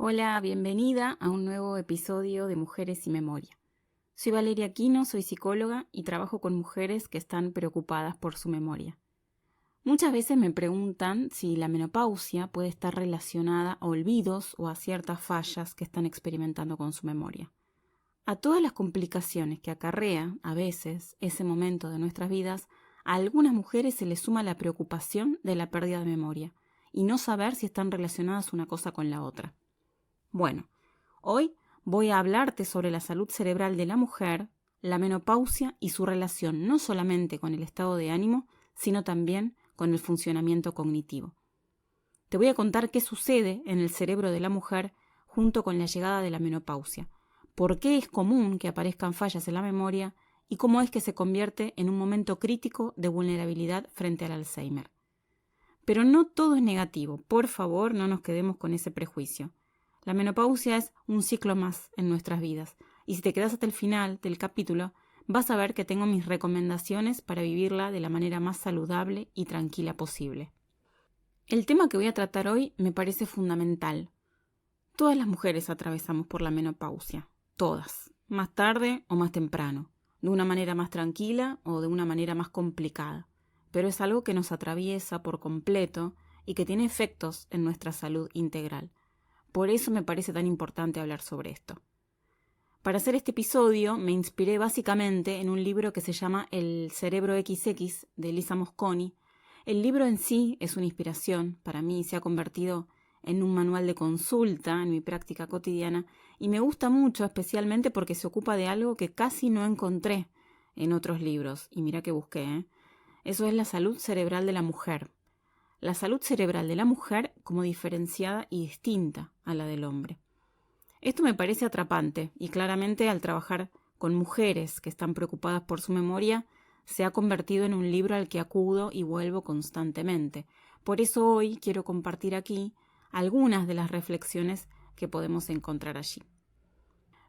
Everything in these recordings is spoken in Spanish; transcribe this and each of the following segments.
Hola, bienvenida a un nuevo episodio de Mujeres y Memoria. Soy Valeria Aquino, soy psicóloga y trabajo con mujeres que están preocupadas por su memoria. Muchas veces me preguntan si la menopausia puede estar relacionada a olvidos o a ciertas fallas que están experimentando con su memoria. A todas las complicaciones que acarrea, a veces, ese momento de nuestras vidas, a algunas mujeres se les suma la preocupación de la pérdida de memoria y no saber si están relacionadas una cosa con la otra. Bueno, hoy voy a hablarte sobre la salud cerebral de la mujer, la menopausia y su relación no solamente con el estado de ánimo, sino también con el funcionamiento cognitivo. Te voy a contar qué sucede en el cerebro de la mujer junto con la llegada de la menopausia, por qué es común que aparezcan fallas en la memoria y cómo es que se convierte en un momento crítico de vulnerabilidad frente al Alzheimer. Pero no todo es negativo, por favor no nos quedemos con ese prejuicio. La menopausia es un ciclo más en nuestras vidas, y si te quedas hasta el final del capítulo, vas a ver que tengo mis recomendaciones para vivirla de la manera más saludable y tranquila posible. El tema que voy a tratar hoy me parece fundamental. Todas las mujeres atravesamos por la menopausia, todas, más tarde o más temprano, de una manera más tranquila o de una manera más complicada, pero es algo que nos atraviesa por completo y que tiene efectos en nuestra salud integral. Por eso me parece tan importante hablar sobre esto. Para hacer este episodio me inspiré básicamente en un libro que se llama El cerebro XX de Lisa Mosconi. El libro en sí es una inspiración, para mí se ha convertido en un manual de consulta en mi práctica cotidiana y me gusta mucho especialmente porque se ocupa de algo que casi no encontré en otros libros. Y mira que busqué, Eso es la salud cerebral de la mujer. La salud cerebral de la mujer como diferenciada y distinta a la del hombre. Esto me parece atrapante y claramente al trabajar con mujeres que están preocupadas por su memoria se ha convertido en un libro al que acudo y vuelvo constantemente. Por eso hoy quiero compartir aquí algunas de las reflexiones que podemos encontrar allí.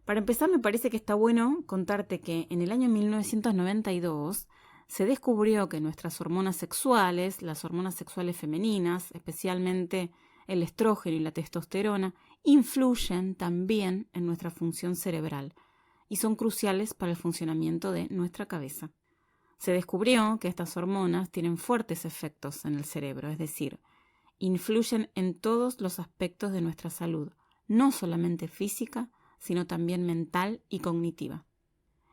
Para empezar, me parece que está bueno contarte que en el año 1992 se descubrió que nuestras hormonas sexuales, las hormonas sexuales femeninas, especialmente el estrógeno y la testosterona, influyen también en nuestra función cerebral y son cruciales para el funcionamiento de nuestra cabeza. Se descubrió que estas hormonas tienen fuertes efectos en el cerebro, es decir, influyen en todos los aspectos de nuestra salud, no solamente física, sino también mental y cognitiva.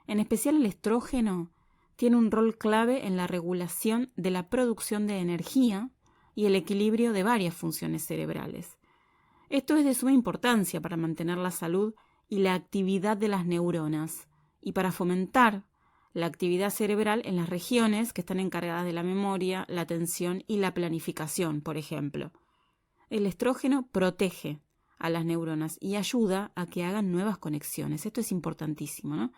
En especial el estrógeno tiene un rol clave en la regulación de la producción de energía y el equilibrio de varias funciones cerebrales. Esto es de suma importancia para mantener la salud y la actividad de las neuronas y para fomentar la actividad cerebral en las regiones que están encargadas de la memoria, la atención y la planificación, por ejemplo. El estrógeno protege a las neuronas y ayuda a que hagan nuevas conexiones. Esto es importantísimo, ¿no?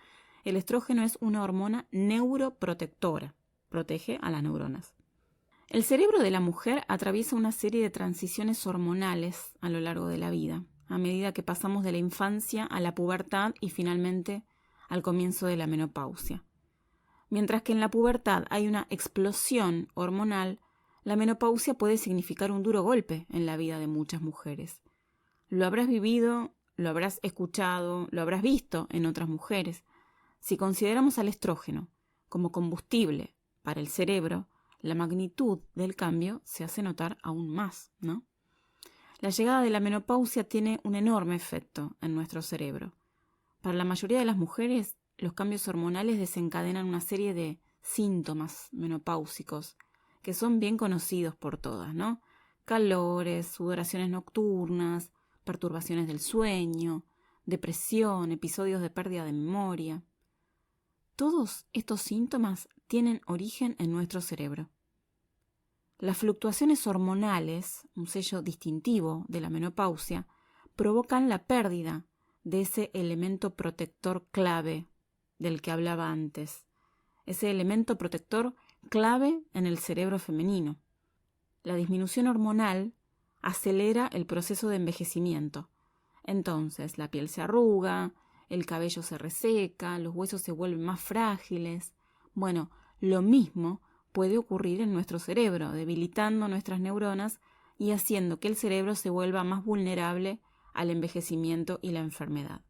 El estrógeno es una hormona neuroprotectora, protege a las neuronas. El cerebro de la mujer atraviesa una serie de transiciones hormonales a lo largo de la vida, a medida que pasamos de la infancia a la pubertad y finalmente al comienzo de la menopausia. Mientras que en la pubertad hay una explosión hormonal, la menopausia puede significar un duro golpe en la vida de muchas mujeres. Lo habrás vivido, lo habrás escuchado, lo habrás visto en otras mujeres. Si consideramos al estrógeno como combustible para el cerebro, la magnitud del cambio se hace notar aún más, ¿no? La llegada de la menopausia tiene un enorme efecto en nuestro cerebro. Para la mayoría de las mujeres, los cambios hormonales desencadenan una serie de síntomas menopáusicos que son bien conocidos por todas, ¿no? Calores, sudoraciones nocturnas, perturbaciones del sueño, depresión, episodios de pérdida de memoria. Todos estos síntomas tienen origen en nuestro cerebro. Las fluctuaciones hormonales, un sello distintivo de la menopausia, provocan la pérdida de ese elemento protector clave del que hablaba antes, ese elemento protector clave en el cerebro femenino. La disminución hormonal acelera el proceso de envejecimiento. Entonces, la piel se arruga, el cabello se reseca, los huesos se vuelven más frágiles. Bueno, lo mismo puede ocurrir en nuestro cerebro, debilitando nuestras neuronas y haciendo que el cerebro se vuelva más vulnerable al envejecimiento y la enfermedad.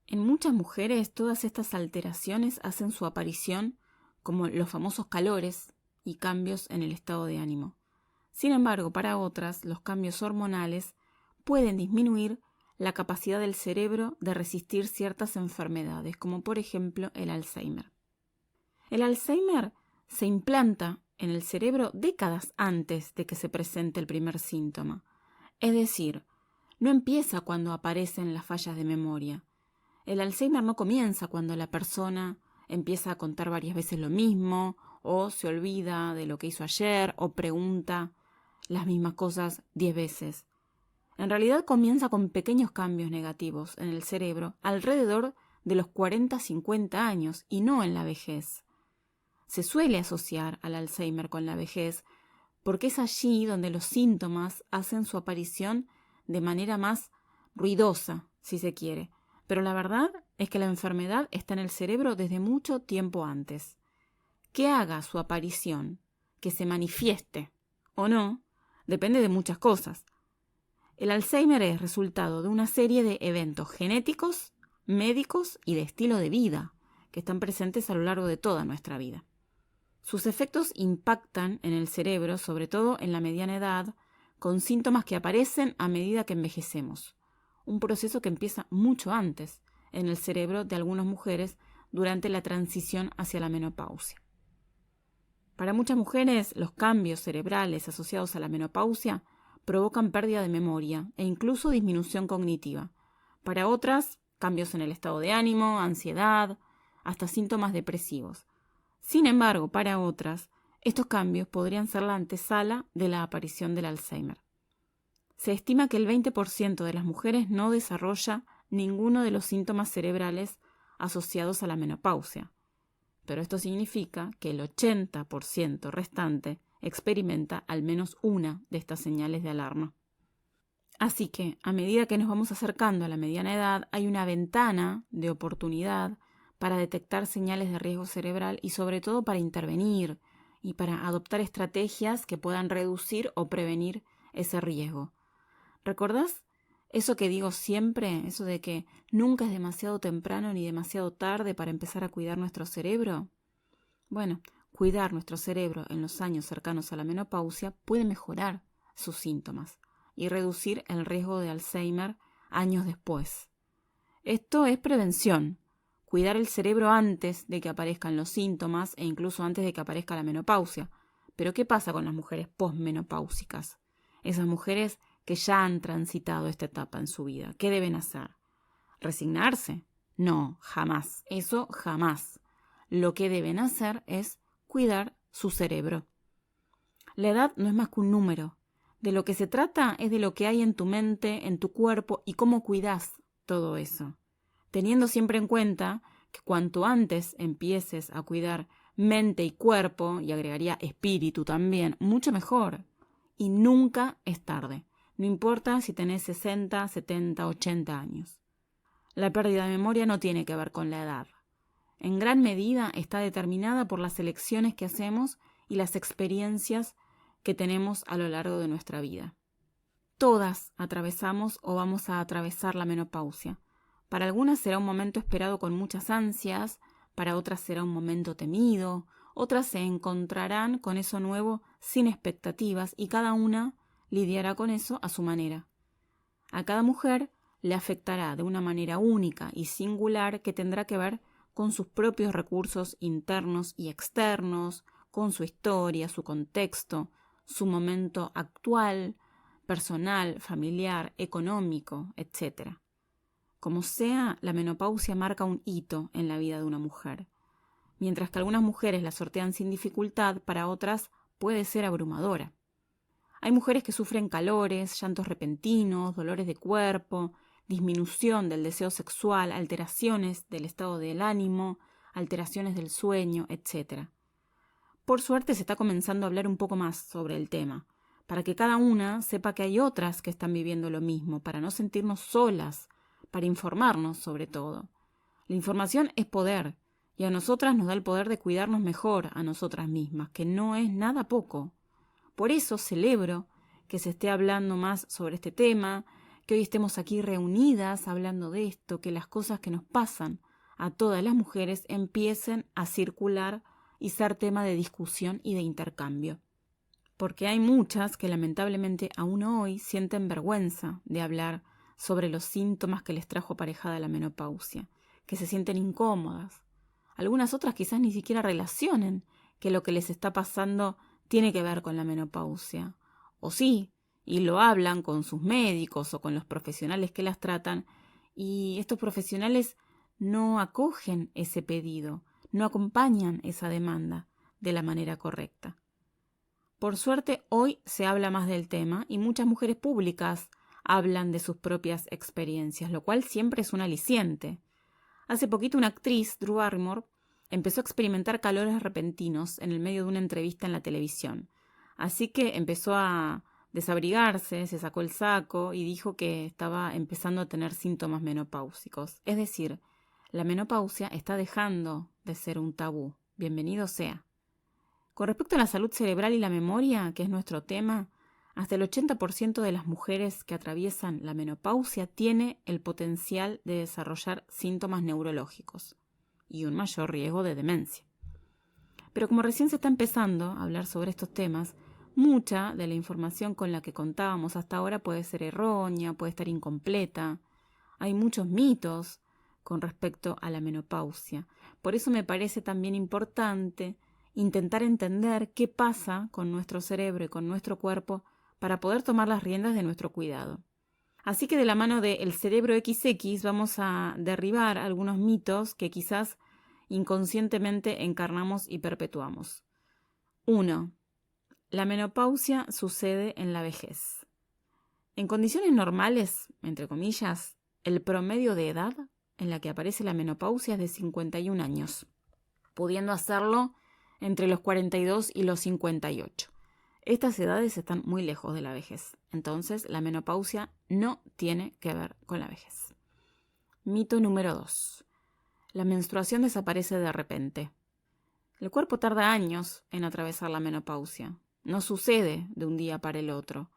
En muchas mujeres todas estas alteraciones hacen su aparición como los famosos calores y cambios en el estado de ánimo. Sin embargo, para otras, los cambios hormonales pueden disminuir la capacidad del cerebro de resistir ciertas enfermedades, como por ejemplo el Alzheimer. El Alzheimer se implanta en el cerebro décadas antes de que se presente el primer síntoma. Es decir, no empieza cuando aparecen las fallas de memoria. El Alzheimer no comienza cuando la persona empieza a contar varias veces lo mismo, o se olvida de lo que hizo ayer, o pregunta las mismas cosas 10 veces. En realidad comienza con pequeños cambios negativos en el cerebro alrededor de los 40-50 años y no en la vejez. Se suele asociar al Alzheimer con la vejez porque es allí donde los síntomas hacen su aparición de manera más ruidosa, si se quiere. Pero la verdad es que la enfermedad está en el cerebro desde mucho tiempo antes. Que haga su aparición, que se manifieste o no, depende de muchas cosas. El Alzheimer es resultado de una serie de eventos genéticos, médicos y de estilo de vida que están presentes a lo largo de toda nuestra vida. Sus efectos impactan en el cerebro, sobre todo en la mediana edad, con síntomas que aparecen a medida que envejecemos. Un proceso que empieza mucho antes en el cerebro de algunas mujeres durante la transición hacia la menopausia. Para muchas mujeres, los cambios cerebrales asociados a la menopausia provocan pérdida de memoria e incluso disminución cognitiva. Para otras, cambios en el estado de ánimo, ansiedad, hasta síntomas depresivos. Sin embargo, para otras, estos cambios podrían ser la antesala de la aparición del Alzheimer. Se estima que el 20% de las mujeres no desarrolla ninguno de los síntomas cerebrales asociados a la menopausia, pero esto significa que el 80% restante experimenta al menos una de estas señales de alarma. Así que, a medida que nos vamos acercando a la mediana edad, hay una ventana de oportunidad para detectar señales de riesgo cerebral y sobre todo para intervenir y para adoptar estrategias que puedan reducir o prevenir ese riesgo. ¿Recordás eso que digo siempre? Eso de que nunca es demasiado temprano ni demasiado tarde para empezar a cuidar nuestro cerebro. Bueno, cuidar nuestro cerebro en los años cercanos a la menopausia puede mejorar sus síntomas y reducir el riesgo de Alzheimer años después. Esto es prevención. Cuidar el cerebro antes de que aparezcan los síntomas e incluso antes de que aparezca la menopausia. Pero ¿qué pasa con las mujeres posmenopáusicas? Esas mujeres que ya han transitado esta etapa en su vida. ¿Qué deben hacer? ¿Resignarse? No, jamás. Eso jamás. Lo que deben hacer es cuidar su cerebro. La edad no es más que un número. De lo que se trata es de lo que hay en tu mente, en tu cuerpo y cómo cuidas todo eso. Teniendo siempre en cuenta que cuanto antes empieces a cuidar mente y cuerpo, y agregaría espíritu también, mucho mejor. Y nunca es tarde. No importa si tenés 60, 70, 80 años. La pérdida de memoria no tiene que ver con la edad. En gran medida está determinada por las elecciones que hacemos y las experiencias que tenemos a lo largo de nuestra vida. Todas atravesamos o vamos a atravesar la menopausia. Para algunas será un momento esperado con muchas ansias, para otras será un momento temido, otras se encontrarán con eso nuevo sin expectativas y cada una lidiará con eso a su manera. A cada mujer le afectará de una manera única y singular que tendrá que ver con sus propios recursos internos y externos, con su historia, su contexto, su momento actual, personal, familiar, económico, etc. Como sea, la menopausia marca un hito en la vida de una mujer. Mientras que algunas mujeres la sortean sin dificultad, para otras puede ser abrumadora. Hay mujeres que sufren calores, llantos repentinos, dolores de cuerpo, disminución del deseo sexual, alteraciones del estado del ánimo, alteraciones del sueño, etc. Por suerte se está comenzando a hablar un poco más sobre el tema, para que cada una sepa que hay otras que están viviendo lo mismo, para no sentirnos solas, para informarnos sobre todo. La información es poder, y a nosotras nos da el poder de cuidarnos mejor a nosotras mismas, que no es nada poco. Por eso celebro que se esté hablando más sobre este tema, que hoy estemos aquí reunidas hablando de esto, que las cosas que nos pasan a todas las mujeres empiecen a circular y ser tema de discusión y de intercambio. Porque hay muchas que lamentablemente aún hoy sienten vergüenza de hablar sobre los síntomas que les trajo aparejada la menopausia, que se sienten incómodas. Algunas otras quizás ni siquiera relacionen que lo que les está pasando tiene que ver con la menopausia. O sí, y lo hablan con sus médicos o con los profesionales que las tratan, y estos profesionales no acogen ese pedido, no acompañan esa demanda de la manera correcta. Por suerte, hoy se habla más del tema y muchas mujeres públicas hablan de sus propias experiencias, lo cual siempre es un aliciente. Hace poquito una actriz, Drew Barrymore, empezó a experimentar calores repentinos en el medio de una entrevista en la televisión. Así que empezó a desabrigarse, se sacó el saco y dijo que estaba empezando a tener síntomas menopáusicos. Es decir, la menopausia está dejando de ser un tabú. Bienvenido sea. Con respecto a la salud cerebral y la memoria, que es nuestro tema, hasta el 80% de las mujeres que atraviesan la menopausia tiene el potencial de desarrollar síntomas neurológicos y un mayor riesgo de demencia. Pero como recién se está empezando a hablar sobre estos temas, mucha de la información con la que contábamos hasta ahora puede ser errónea, puede estar incompleta. Hay muchos mitos con respecto a la menopausia. Por eso me parece también importante intentar entender qué pasa con nuestro cerebro y con nuestro cuerpo para poder tomar las riendas de nuestro cuidado. Así que de la mano de El Cerebro XX vamos a derribar algunos mitos que quizás inconscientemente encarnamos y perpetuamos. 1. La menopausia sucede en la vejez. En condiciones normales, entre comillas, el promedio de edad en la que aparece la menopausia es de 51 años, pudiendo hacerlo entre los 42 y los 58. Estas edades están muy lejos de la vejez, entonces la menopausia no tiene que ver con la vejez. Mito número 2. La menstruación desaparece de repente. El cuerpo tarda años en atravesar la menopausia. No sucede de un día para el otro.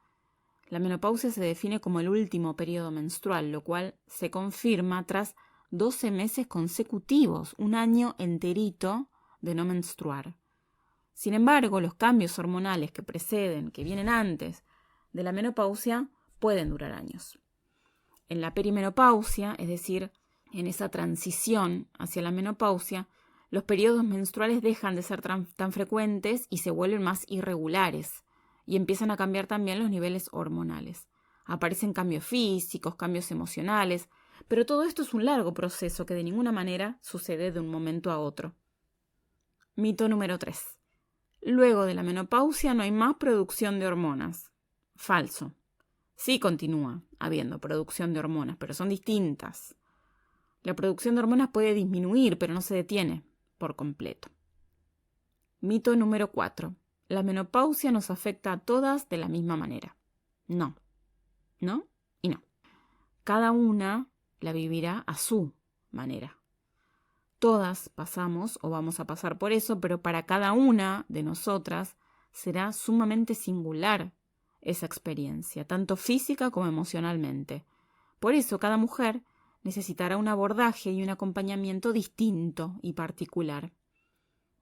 La menopausia se define como el último periodo menstrual, lo cual se confirma tras 12 meses consecutivos, un año enterito de no menstruar. Sin embargo, los cambios hormonales que preceden, que vienen antes de la menopausia, pueden durar años. En la perimenopausia, es decir, en esa transición hacia la menopausia, los periodos menstruales dejan de ser tan frecuentes y se vuelven más irregulares, y empiezan a cambiar también los niveles hormonales. Aparecen cambios físicos, cambios emocionales, pero todo esto es un largo proceso que de ninguna manera sucede de un momento a otro. Mito número 3. Luego de la menopausia no hay más producción de hormonas. Falso. Sí continúa habiendo producción de hormonas, pero son distintas. La producción de hormonas puede disminuir, pero no se detiene por completo. Mito número 4. La menopausia nos afecta a todas de la misma manera. No. No y no. Cada una la vivirá a su manera. Todas pasamos o vamos a pasar por eso, pero para cada una de nosotras será sumamente singular esa experiencia, tanto física como emocionalmente. Por eso cada mujer necesitará un abordaje y un acompañamiento distinto y particular.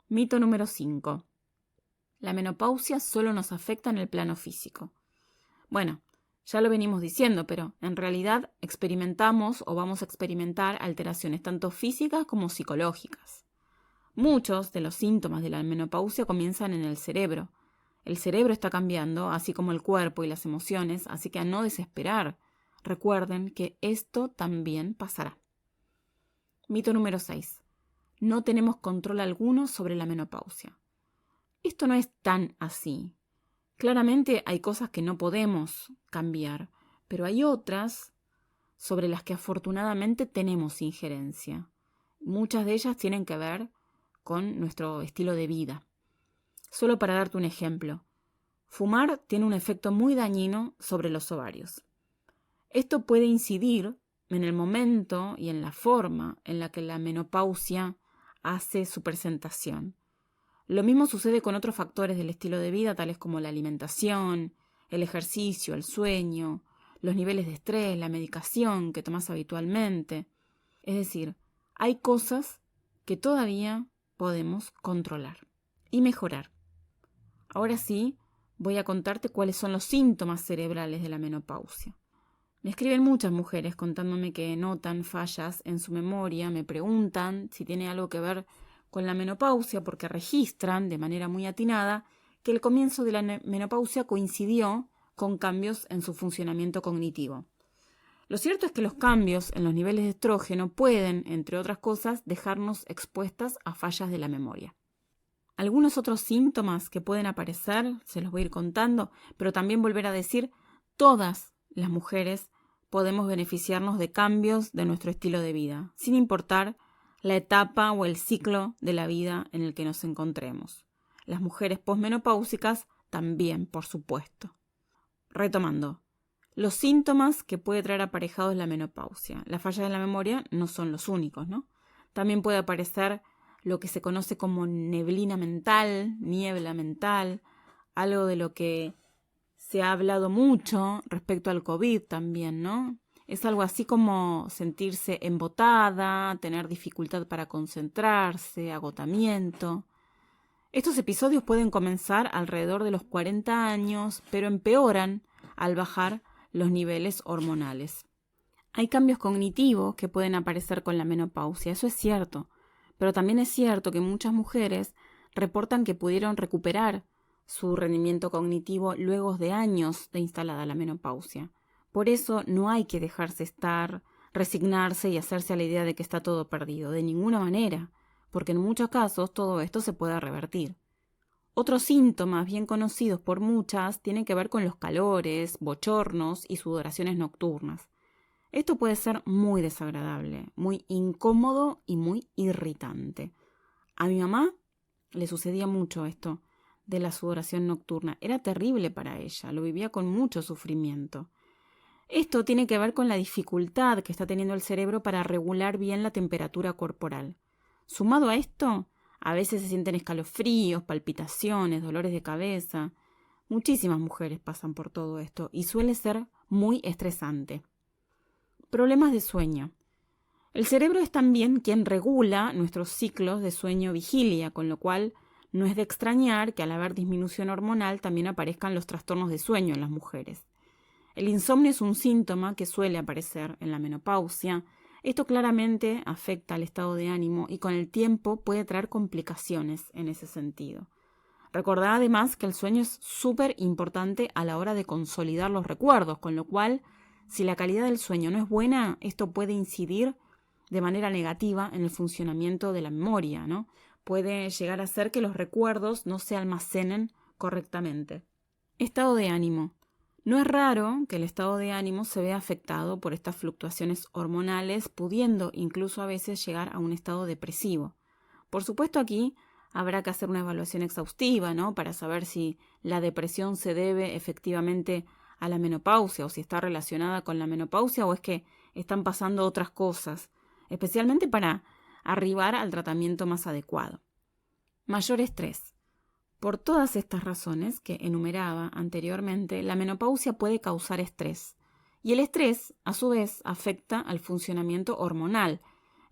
Mito número 5. La menopausia solo nos afecta en el plano físico. Bueno, ya lo venimos diciendo, pero en realidad experimentamos o vamos a experimentar alteraciones tanto físicas como psicológicas. Muchos de los síntomas de la menopausia comienzan en el cerebro. El cerebro está cambiando, así como el cuerpo y las emociones, así que a no desesperar. Recuerden que esto también pasará. Mito número 6. No tenemos control alguno sobre la menopausia. Esto no es tan así. Claramente hay cosas que no podemos cambiar, pero hay otras sobre las que afortunadamente tenemos injerencia. Muchas de ellas tienen que ver con nuestro estilo de vida. Solo para darte un ejemplo, fumar tiene un efecto muy dañino sobre los ovarios. Esto puede incidir en el momento y en la forma en la que la menopausia hace su presentación. Lo mismo sucede con otros factores del estilo de vida, tales como la alimentación, el ejercicio, el sueño, los niveles de estrés, la medicación que tomas habitualmente. Es decir, hay cosas que todavía podemos controlar y mejorar. Ahora sí, voy a contarte cuáles son los síntomas cerebrales de la menopausia. Me escriben muchas mujeres contándome que notan fallas en su memoria, me preguntan si tiene algo que ver con la menopausia porque registran de manera muy atinada que el comienzo de la menopausia coincidió con cambios en su funcionamiento cognitivo. Lo cierto es que los cambios en los niveles de estrógeno pueden, entre otras cosas, dejarnos expuestas a fallas de la memoria. Algunos otros síntomas que pueden aparecer, se los voy a ir contando, pero también volver a decir, todas las mujeres podemos beneficiarnos de cambios de nuestro estilo de vida, sin importar la etapa o el ciclo de la vida en el que nos encontremos. Las mujeres posmenopáusicas también, por supuesto. Retomando, los síntomas que puede traer aparejados la menopausia. Las fallas de la memoria no son los únicos, ¿no? También puede aparecer lo que se conoce como niebla mental, algo de lo que se ha hablado mucho respecto al COVID también, ¿no? Es algo así como sentirse embotada, tener dificultad para concentrarse, agotamiento. Estos episodios pueden comenzar alrededor de los 40 años, pero empeoran al bajar los niveles hormonales. Hay cambios cognitivos que pueden aparecer con la menopausia, eso es cierto, pero también es cierto que muchas mujeres reportan que pudieron recuperar su rendimiento cognitivo luego de años de instalada la menopausia. Por eso no hay que dejarse estar, resignarse y hacerse a la idea de que está todo perdido, de ninguna manera, porque en muchos casos todo esto se puede revertir. Otros síntomas bien conocidos por muchas tienen que ver con los calores, bochornos y sudoraciones nocturnas. Esto puede ser muy desagradable, muy incómodo y muy irritante. A mi mamá le sucedía mucho esto de la sudoración nocturna. Era terrible para ella, lo vivía con mucho sufrimiento. Esto tiene que ver con la dificultad que está teniendo el cerebro para regular bien la temperatura corporal. Sumado a esto, a veces se sienten escalofríos, palpitaciones, dolores de cabeza. Muchísimas mujeres pasan por todo esto y suele ser muy estresante. Problemas de sueño. El cerebro es también quien regula nuestros ciclos de sueño-vigilia, con lo cual no es de extrañar que al haber disminución hormonal también aparezcan los trastornos de sueño en las mujeres. El insomnio es un síntoma que suele aparecer en la menopausia. Esto claramente afecta al estado de ánimo y con el tiempo puede traer complicaciones en ese sentido. Recordad además que el sueño es súper importante a la hora de consolidar los recuerdos, con lo cual, si la calidad del sueño no es buena, esto puede incidir de manera negativa en el funcionamiento de la memoria, ¿no? Puede llegar a ser que los recuerdos no se almacenen correctamente. Estado de ánimo. No es raro que el estado de ánimo se vea afectado por estas fluctuaciones hormonales, pudiendo incluso a veces llegar a un estado depresivo. Por supuesto, aquí habrá que hacer una evaluación exhaustiva, ¿no? Para saber si la depresión se debe efectivamente a la menopausia o si está relacionada con la menopausia o es que están pasando otras cosas, especialmente para arribar al tratamiento más adecuado. Mayor estrés. Por todas estas razones que enumeraba anteriormente, la menopausia puede causar estrés. Y el estrés, a su vez, afecta al funcionamiento hormonal.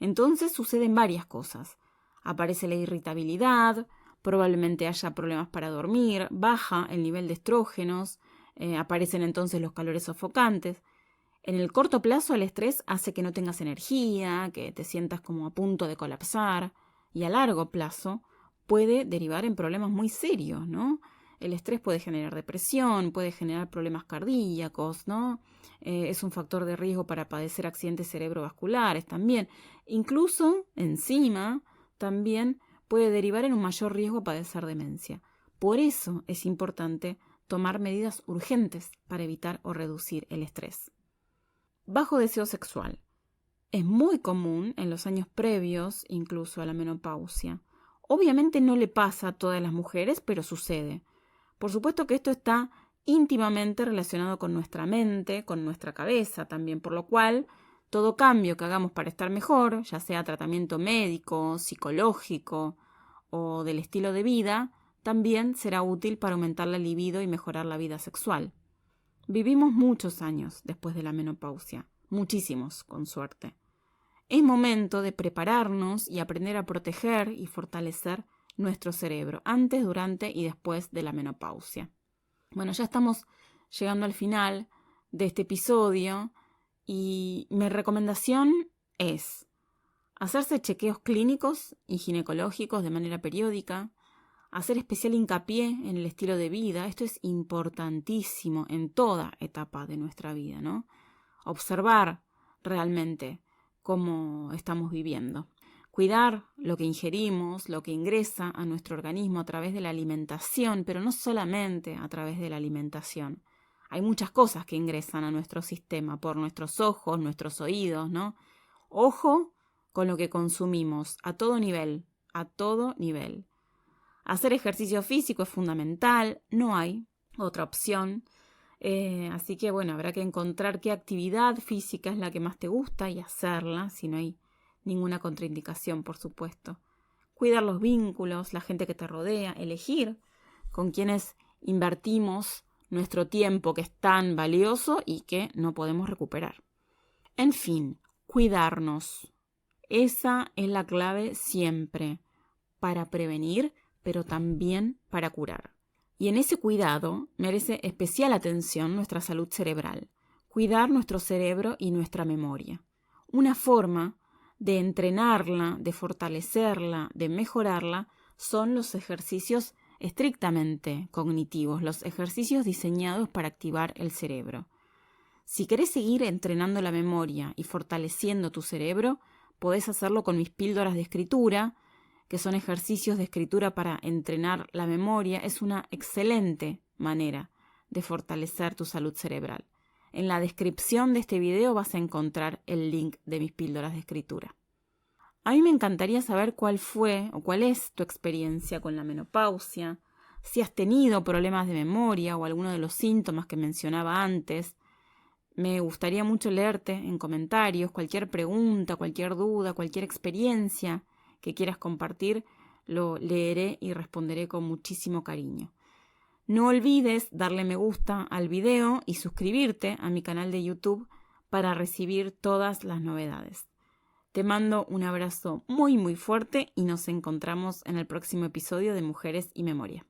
Entonces suceden varias cosas. Aparece la irritabilidad, probablemente haya problemas para dormir, baja el nivel de estrógenos, aparecen entonces los calores sofocantes. En el corto plazo el estrés hace que no tengas energía, que te sientas como a punto de colapsar, y a largo plazo puede derivar en problemas muy serios, ¿no? El estrés puede generar depresión, puede generar problemas cardíacos, ¿no? Es un factor de riesgo para padecer accidentes cerebrovasculares también. Incluso, encima, también puede derivar en un mayor riesgo a padecer demencia. Por eso es importante tomar medidas urgentes para evitar o reducir el estrés. Bajo deseo sexual. Es muy común en los años previos, incluso a la menopausia. Obviamente no le pasa a todas las mujeres, pero sucede. Por supuesto que esto está íntimamente relacionado con nuestra mente, con nuestra cabeza también, por lo cual todo cambio que hagamos para estar mejor, ya sea tratamiento médico, psicológico o del estilo de vida, también será útil para aumentar la libido y mejorar la vida sexual. Vivimos muchos años después de la menopausia, muchísimos, con suerte. Es momento de prepararnos y aprender a proteger y fortalecer nuestro cerebro antes, durante y después de la menopausia. Bueno, ya estamos llegando al final de este episodio y mi recomendación es hacerse chequeos clínicos y ginecológicos de manera periódica, hacer especial hincapié en el estilo de vida. Esto es importantísimo en toda etapa de nuestra vida, ¿no? Observar realmente cómo estamos viviendo. Cuidar lo que ingerimos, lo que ingresa a nuestro organismo a través de la alimentación, pero no solamente a través de la alimentación. Hay muchas cosas que ingresan a nuestro sistema por nuestros ojos, nuestros oídos, ¿no? Ojo con lo que consumimos a todo nivel, a todo nivel. Hacer ejercicio físico es fundamental, no hay otra opción. Así que bueno, habrá que encontrar qué actividad física es la que más te gusta y hacerla, si no hay ninguna contraindicación, por supuesto. Cuidar los vínculos, la gente que te rodea, elegir con quienes invertimos nuestro tiempo, que es tan valioso y que no podemos recuperar. En fin, cuidarnos. Esa es la clave siempre, para prevenir, pero también para curar. Y en ese cuidado merece especial atención nuestra salud cerebral, cuidar nuestro cerebro y nuestra memoria. Una forma de entrenarla, de fortalecerla, de mejorarla, son los ejercicios estrictamente cognitivos, los ejercicios diseñados para activar el cerebro. Si querés seguir entrenando la memoria y fortaleciendo tu cerebro, podés hacerlo con mis píldoras de escritura, que son ejercicios de escritura para entrenar la memoria. Es una excelente manera de fortalecer tu salud cerebral. En la descripción de este video vas a encontrar el link de mis píldoras de escritura. A mí me encantaría saber cuál fue o cuál es tu experiencia con la menopausia, si has tenido problemas de memoria o alguno de los síntomas que mencionaba antes. Me gustaría mucho leerte en comentarios cualquier pregunta, cualquier duda, cualquier experiencia que quieras compartir, lo leeré y responderé con muchísimo cariño. No olvides darle me gusta al video y suscribirte a mi canal de YouTube para recibir todas las novedades. Te mando un abrazo muy muy fuerte y nos encontramos en el próximo episodio de Mujeres y Memoria.